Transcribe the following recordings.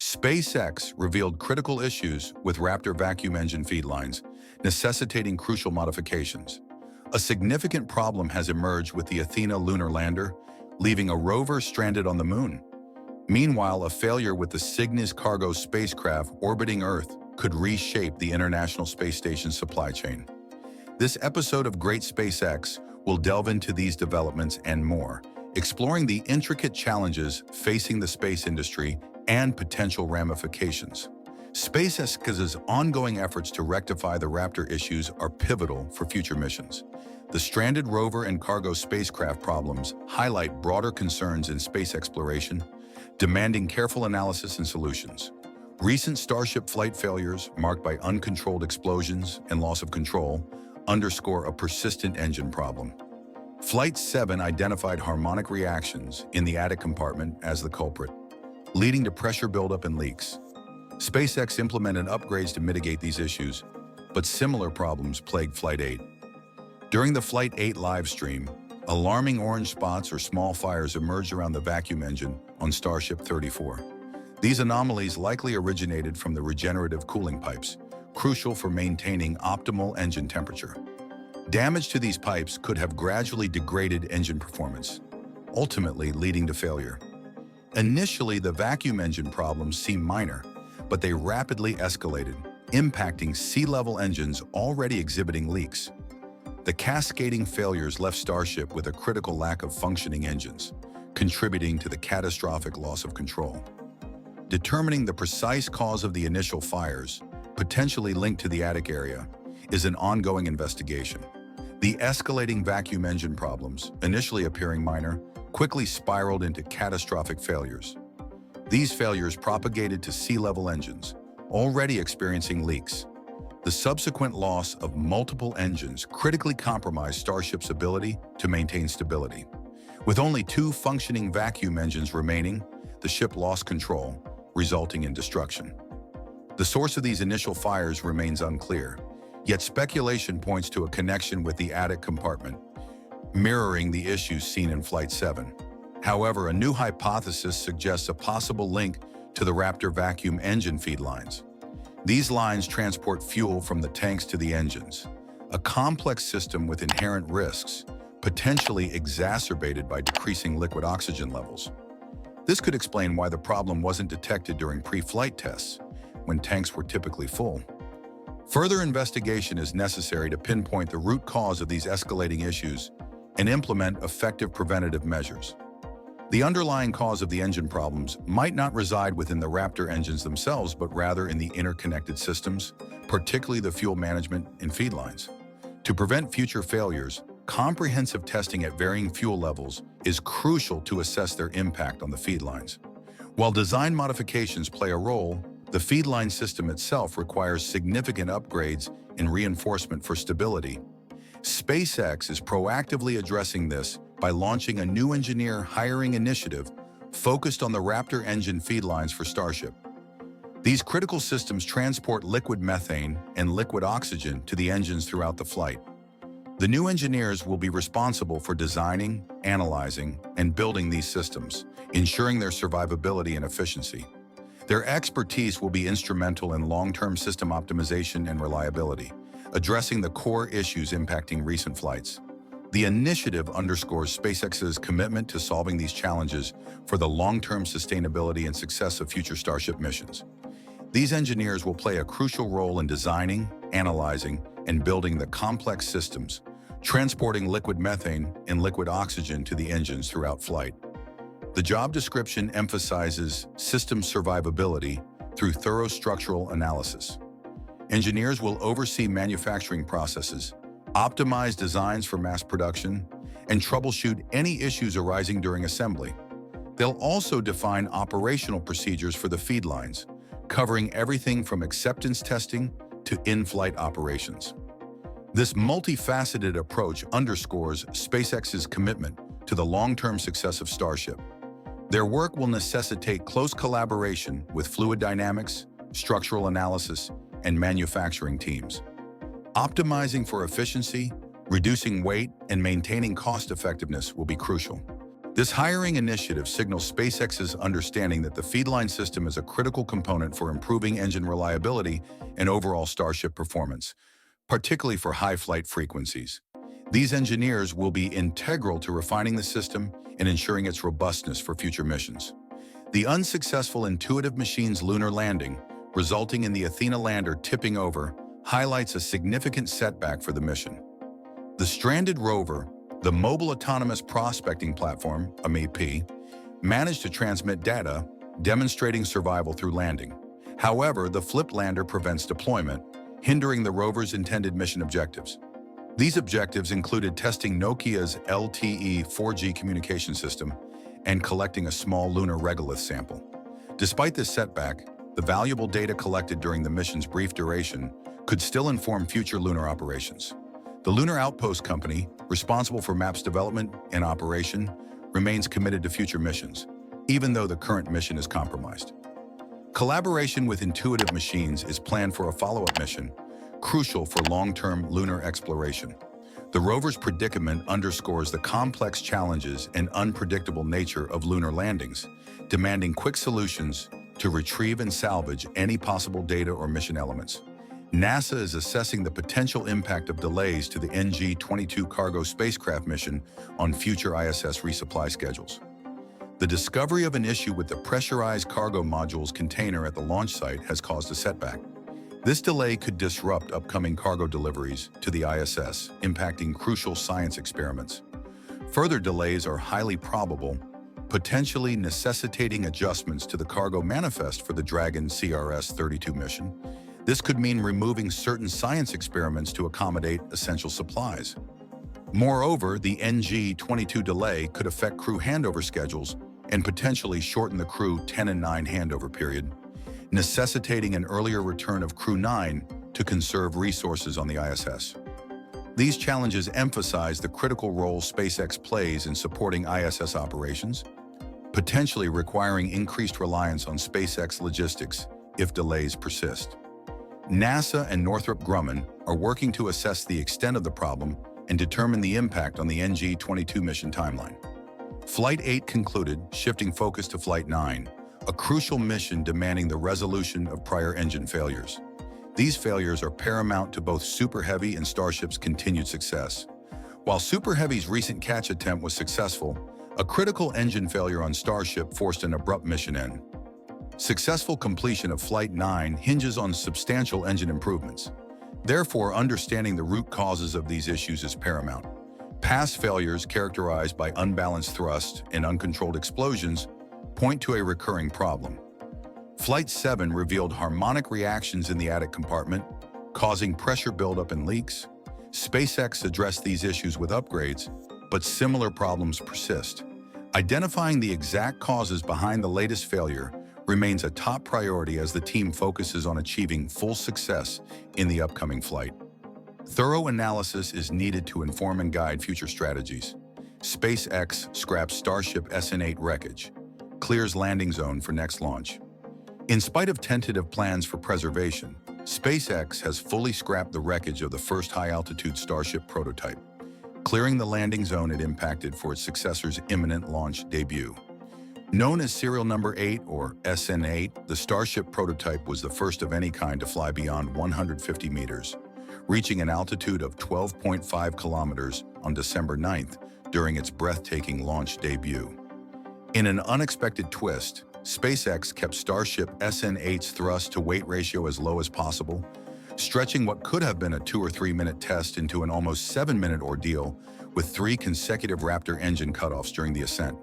SpaceX revealed critical issues with Raptor vacuum engine feed lines, necessitating crucial modifications. A significant problem has emerged with the Athena lunar lander, leaving a rover stranded on the moon. Meanwhile, a failure with the Cygnus cargo spacecraft orbiting Earth could reshape the International Space Station's supply chain. This episode of Great SpaceX will delve into these developments and more, exploring the intricate challenges facing the space industry and potential ramifications. SpaceX's ongoing efforts to rectify the Raptor issues are pivotal for future missions. The stranded rover and cargo spacecraft problems highlight broader concerns in space exploration, demanding careful analysis and solutions. Recent Starship flight failures, marked by uncontrolled explosions and loss of control, underscore a persistent engine problem. Flight 7 identified harmonic reactions in the attic compartment as the culprit, leading to pressure buildup and leaks. SpaceX implemented upgrades to mitigate these issues, but similar problems plagued Flight 8. During the Flight 8 live stream, alarming orange spots or small fires emerged around the vacuum engine on Starship 34. These anomalies likely originated from the regenerative cooling pipes, crucial for maintaining optimal engine temperature. Damage to these pipes could have gradually degraded engine performance, ultimately leading to failure. Initially, the vacuum engine problems seemed minor, but they rapidly escalated, impacting sea-level engines already exhibiting leaks. The cascading failures left Starship with a critical lack of functioning engines, contributing to the catastrophic loss of control. Determining the precise cause of the initial fires, potentially linked to the attic area, is an ongoing investigation. The escalating vacuum engine problems, initially appearing minor, quickly spiraled into catastrophic failures. These failures propagated to sea-level engines, already experiencing leaks. The subsequent loss of multiple engines critically compromised Starship's ability to maintain stability. With only 2 functioning vacuum engines remaining, the ship lost control, resulting in destruction. The source of these initial fires remains unclear, yet speculation points to a connection with the attic compartment, mirroring the issues seen in Flight 7. However, a new hypothesis suggests a possible link to the Raptor vacuum engine feed lines. These lines transport fuel from the tanks to the engines, a complex system with inherent risks, potentially exacerbated by decreasing liquid oxygen levels. This could explain why the problem wasn't detected during pre-flight tests, when tanks were typically full. Further investigation is necessary to pinpoint the root cause of these escalating issues and implement effective preventative measures. The underlying cause of the engine problems might not reside within the Raptor engines themselves, but rather in the interconnected systems, particularly the fuel management and feed lines. To prevent future failures, comprehensive testing at varying fuel levels is crucial to assess their impact on the feed lines. While design modifications play a role, the feed line system itself requires significant upgrades and reinforcement for stability. SpaceX is proactively addressing this by launching a new engineer hiring initiative focused on the Raptor engine feed lines for Starship. These critical systems transport liquid methane and liquid oxygen to the engines throughout the flight. The new engineers will be responsible for designing, analyzing, and building these systems, ensuring their survivability and efficiency. Their expertise will be instrumental in long-term system optimization and reliability, addressing the core issues impacting recent flights. The initiative underscores SpaceX's commitment to solving these challenges for the long-term sustainability and success of future Starship missions. These engineers will play a crucial role in designing, analyzing, and building the complex systems, transporting liquid methane and liquid oxygen to the engines throughout flight. The job description emphasizes system survivability through thorough structural analysis. Engineers will oversee manufacturing processes, optimize designs for mass production, and troubleshoot any issues arising during assembly. They'll also define operational procedures for the feed lines, covering everything from acceptance testing to in-flight operations. This multifaceted approach underscores SpaceX's commitment to the long-term success of Starship. Their work will necessitate close collaboration with fluid dynamics, structural analysis, and manufacturing teams. Optimizing for efficiency, reducing weight, and maintaining cost-effectiveness will be crucial. This hiring initiative signals SpaceX's understanding that the feedline system is a critical component for improving engine reliability and overall Starship performance, particularly for high flight frequencies. These engineers will be integral to refining the system and ensuring its robustness for future missions. The unsuccessful Intuitive Machines lunar landing, resulting in the Athena lander tipping over, highlights a significant setback for the mission. The stranded rover, the Mobile Autonomous Prospecting Platform, MAP, managed to transmit data, demonstrating survival through landing. However, the flipped lander prevents deployment, hindering the rover's intended mission objectives. These objectives included testing Nokia's LTE 4G communication system and collecting a small lunar regolith sample. Despite this setback, the valuable data collected during the mission's brief duration could still inform future lunar operations. The Lunar Outpost Company, responsible for MAP's development and operation, remains committed to future missions, even though the current mission is compromised. Collaboration with Intuitive Machines is planned for a follow-up mission, crucial for long-term lunar exploration. The rover's predicament underscores the complex challenges and unpredictable nature of lunar landings, demanding quick solutions to retrieve and salvage any possible data or mission elements. NASA is assessing the potential impact of delays to the NG-22 cargo spacecraft mission on future ISS resupply schedules. The discovery of an issue with the pressurized cargo module's container at the launch site has caused a setback. This delay could disrupt upcoming cargo deliveries to the ISS, impacting crucial science experiments. Further delays are highly probable, potentially necessitating adjustments to the cargo manifest for the Dragon CRS-32 mission. This could mean removing certain science experiments to accommodate essential supplies. Moreover, the NG-22 delay could affect crew handover schedules and potentially shorten the Crew 10 and 9 handover period, necessitating an earlier return of Crew 9 to conserve resources on the ISS. These challenges emphasize the critical role SpaceX plays in supporting ISS operations, potentially requiring increased reliance on SpaceX logistics if delays persist. NASA and Northrop Grumman are working to assess the extent of the problem and determine the impact on the NG-22 mission timeline. Flight 8 concluded, shifting focus to Flight 9, a crucial mission demanding the resolution of prior engine failures. These failures are paramount to both Super Heavy and Starship's continued success. While Super Heavy's recent catch attempt was successful, a critical engine failure on Starship forced an abrupt mission end. Successful completion of Flight 9 hinges on substantial engine improvements. Therefore, understanding the root causes of these issues is paramount. Past failures characterized by unbalanced thrust and uncontrolled explosions point to a recurring problem. Flight 7 revealed harmonic reactions in the attic compartment, causing pressure buildup and leaks. SpaceX addressed these issues with upgrades, but similar problems persist. Identifying the exact causes behind the latest failure remains a top priority as the team focuses on achieving full success in the upcoming flight. Thorough analysis is needed to inform and guide future strategies. SpaceX scraps Starship SN8 wreckage, clears landing zone for next launch. In spite of tentative plans for preservation, SpaceX has fully scrapped the wreckage of the first high-altitude Starship prototype, clearing the landing zone it impacted for its successor's imminent launch debut. Known as serial number 8 or SN8, the Starship prototype was the first of any kind to fly beyond 150 meters, reaching an altitude of 12.5 kilometers on December 9th during its breathtaking launch debut. In an unexpected twist, SpaceX kept Starship SN8's thrust-to-weight ratio as low as possible, stretching what could have been a 2 or 3 minute test into an almost 7-minute ordeal with 3 consecutive Raptor engine cutoffs during the ascent.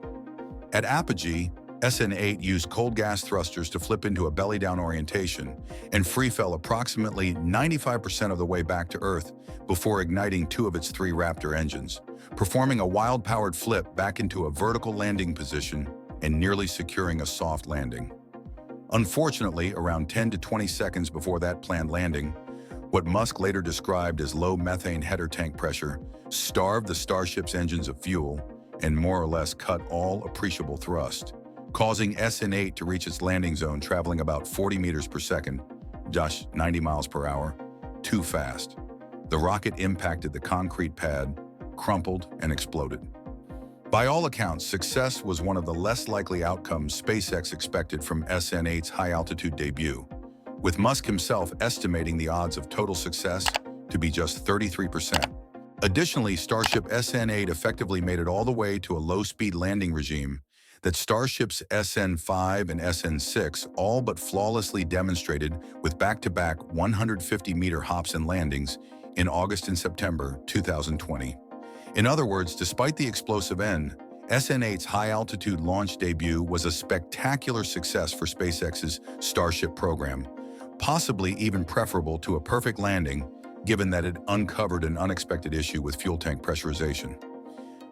At apogee, SN8 used cold gas thrusters to flip into a belly-down orientation and free-fell approximately 95% of the way back to Earth before igniting 2 of its 3 Raptor engines, performing a wild-powered flip back into a vertical landing position and nearly securing a soft landing. Unfortunately, around 10 to 20 seconds before that planned landing, what Musk later described as low methane header tank pressure starved the Starship's engines of fuel and more or less cut all appreciable thrust, causing SN8 to reach its landing zone traveling about 40 meters per second, just 90 miles per hour, too fast. The rocket impacted the concrete pad, crumpled, and exploded. By all accounts, success was one of the less likely outcomes SpaceX expected from SN8's high-altitude debut, with Musk himself estimating the odds of total success to be just 33%. Additionally, Starship SN8 effectively made it all the way to a low-speed landing regime that Starships SN5 and SN6 all but flawlessly demonstrated with back-to-back 150-meter hops and landings in August and September 2020. In other words, despite the explosive end, SN8's high-altitude launch debut was a spectacular success for SpaceX's Starship program, possibly even preferable to a perfect landing, given that it uncovered an unexpected issue with fuel tank pressurization.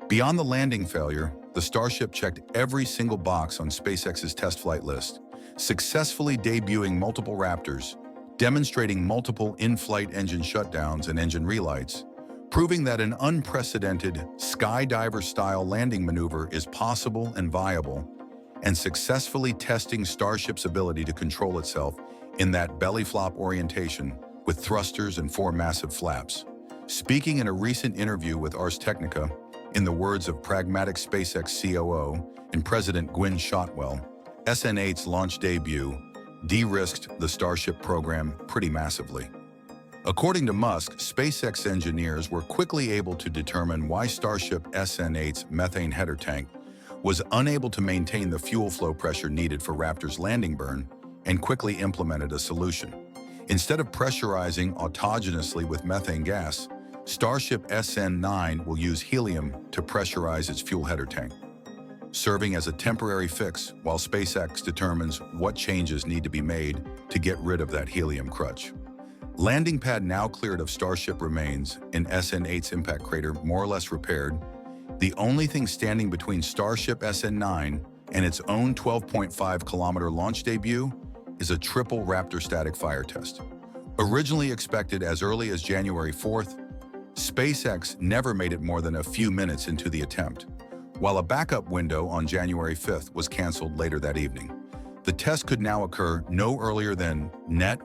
Beyond the landing failure, the Starship checked every single box on SpaceX's test flight list, successfully debuting multiple Raptors, demonstrating multiple in-flight engine shutdowns and engine relights, proving that an unprecedented skydiver-style landing maneuver is possible and viable, and successfully testing Starship's ability to control itself in that belly flop orientation with thrusters and 4 massive flaps. Speaking in a recent interview with Ars Technica, in the words of pragmatic SpaceX COO and President Gwynne Shotwell, SN8's launch debut de-risked the Starship program pretty massively. According to Musk, SpaceX engineers were quickly able to determine why Starship SN8's methane header tank was unable to maintain the fuel flow pressure needed for Raptor's landing burn, and quickly implemented a solution. Instead of pressurizing autogenously with methane gas, Starship SN9 will use helium to pressurize its fuel header tank, serving as a temporary fix while SpaceX determines what changes need to be made to get rid of that helium crutch. Landing pad now cleared of Starship remains and SN8's impact crater more or less repaired. The only thing standing between Starship SN9 and its own 12.5-kilometer launch debut is a triple Raptor static fire test. Originally expected as early as January 4th, SpaceX never made it more than a few minutes into the attempt, while a backup window on January 5th was canceled later that evening. The test could now occur no earlier than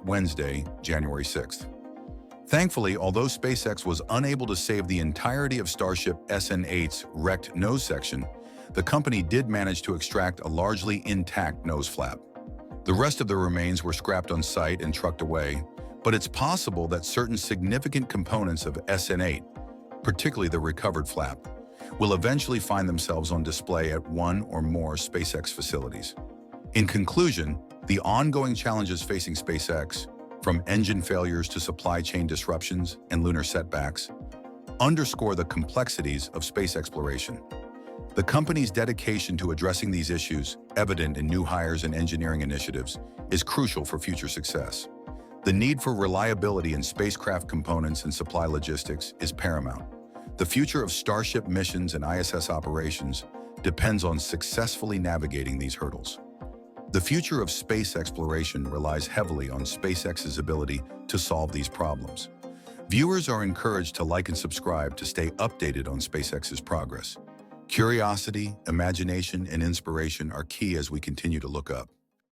Wednesday, January 6th. Thankfully, although SpaceX was unable to save the entirety of Starship SN8's wrecked nose section, the company did manage to extract a largely intact nose flap. The rest of the remains were scrapped on site and trucked away, but it's possible that certain significant components of SN8, particularly the recovered flap, will eventually find themselves on display at one or more SpaceX facilities. In conclusion, the ongoing challenges facing SpaceX, from engine failures to supply chain disruptions and lunar setbacks, underscore the complexities of space exploration. The company's dedication to addressing these issues, evident in new hires and engineering initiatives, is crucial for future success. The need for reliability in spacecraft components and supply logistics is paramount. The future of Starship missions and ISS operations depends on successfully navigating these hurdles. The future of space exploration relies heavily on SpaceX's ability to solve these problems. Viewers are encouraged to like and subscribe to stay updated on SpaceX's progress. Curiosity, imagination, and inspiration are key as we continue to look up.